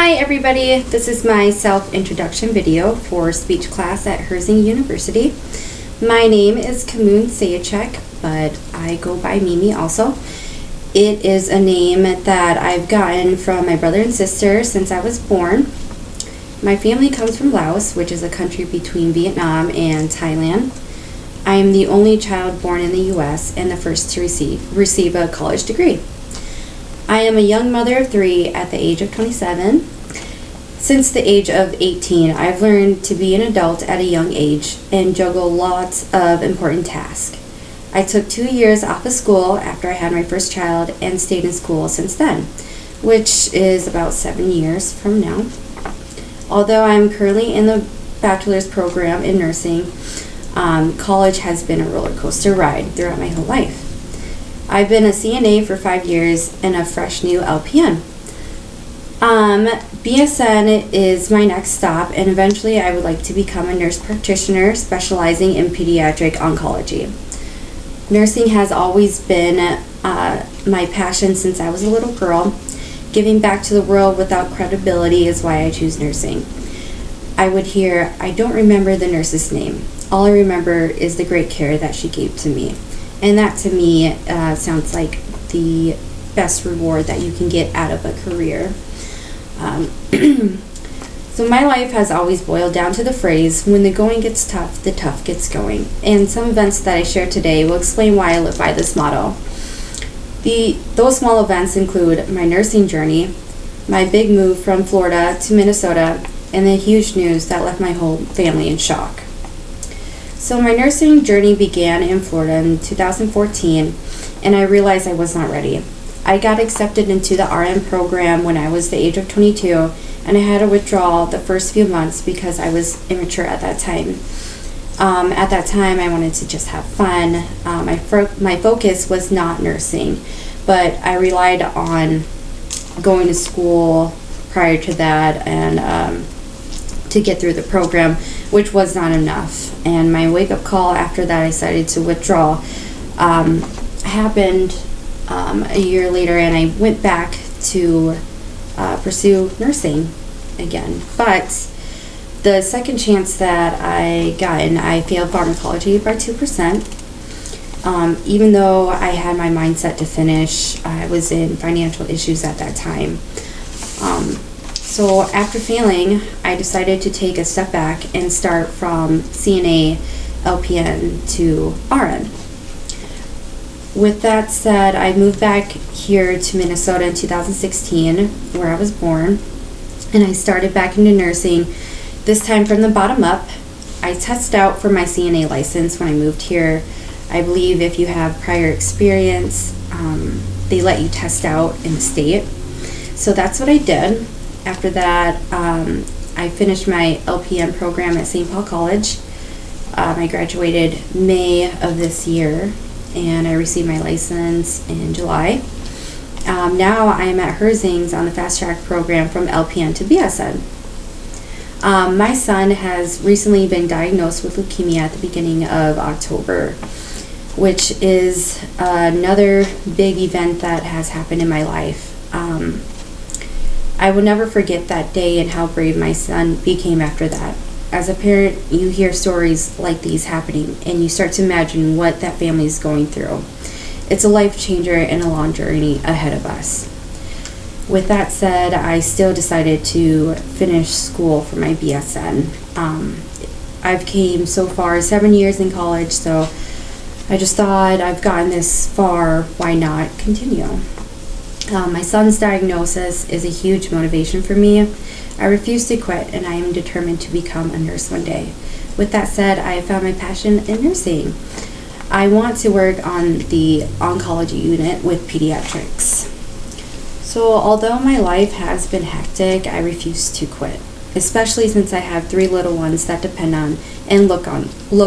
Hi everybody, this is my self-introduction video for speech class at Herzing University. My name is Kamoon Sayachek, but I go by Mimi also. It is a name that I've gotten from my brother and sister since I was born. My family comes from Laos, which is a country between Vietnam and Thailand. I am the only child born in the US and the first to receive a college degree. I am a young mother of 3 at the age of 27. Since the age of 18, I've learned to be an adult at a young age and juggle lots of important tasks. I took 2 years off of school after I had my first child and stayed in school since then, which is about 7 years from now. Although I'm currently in the bachelor's program in nursing, college has been a roller coaster ride throughout my whole life. I've been a CNA for 5 years and a fresh new LPN. BSN is my next stop, and eventually I would like to become a nurse practitioner specializing in pediatric oncology. Nursing has always been my passion since I was a little girl. Giving back to the world without credibility is why I choose nursing. I would hear, "I don't remember the nurse's name. All I remember is the great care that she gave to me." And that to me sounds like the best reward that you can get out of a career. So my life has always boiled down to the phrase, when the going gets tough, the tough gets going. And some events that I share today will explain why I live by this motto. Those small events include my nursing journey, my big move from Florida to Minnesota, and the huge news that left my whole family in shock. So my nursing journey began in Florida in 2014, and I realized I was not ready. I got accepted into the RN program when I was the age of 22, and I had to withdraw the first few months because I was immature at that time. At that time, I wanted to just have fun. My focus was not nursing, but I relied on going to school prior to that and to get through the program, which was not enough. And my wake-up call after that I decided to withdraw happened a year later, and I went back to pursue nursing again. But the second chance that I got in, I failed pharmacology by 2%. Even though I had my mind set to finish, I was in financial issues at that time. So after failing, I decided to take a step back and start from CNA, LPN to RN. With that said, I moved back here to Minnesota in 2016, where I was born, and I started back into nursing, this time from the bottom up. I tested out for my CNA license when I moved here. I believe if you have prior experience, they let you test out in the state. So that's what I did. After that, I finished my LPN program at St. Paul College. I graduated May of this year, and I received my license in July. Now I am at Herzing's on the fast track program from LPN to BSN. My son has recently been diagnosed with leukemia at the beginning of October, which is another big event that has happened in my life. I will never forget that day and how brave my son became after that. As a parent, you hear stories like these happening, and you start to imagine what that family is going through. It's a life changer and a long journey ahead of us. With that said, I still decided to finish school for my BSN. I've came so far 7 years in college, so I just thought I've gotten this far, why not continue? My son's diagnosis is a huge motivation for me. I refuse to quit, and I am determined to become a nurse one day. With that said, I have found my passion in nursing. I want to work on the oncology unit with pediatrics. So although my life has been hectic, I refuse to quit, especially since I have 3 little ones that depend on and look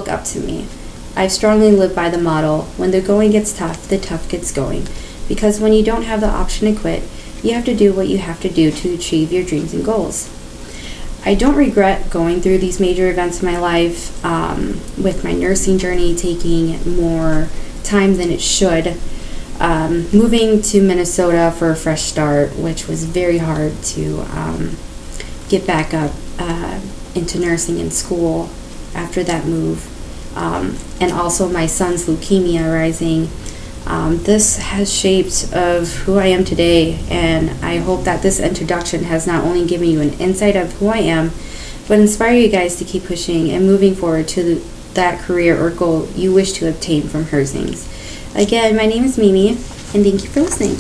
up to me. I strongly live by the motto, when the going gets tough, the tough gets going. Because when you don't have the option to quit, you have to do what you have to do to achieve your dreams and goals. I don't regret going through these major events in my life, with my nursing journey taking more time than it should. moving to Minnesota for a fresh start, which was very hard to get back up into nursing in school after that move. And also my son's leukemia rising. This has shaped of who I am today, and I hope that this introduction has not only given you an insight of who I am, but inspire you guys to keep pushing and moving forward to that career or goal you wish to obtain from Herzings. Again, my name is Mimi, and thank you for listening.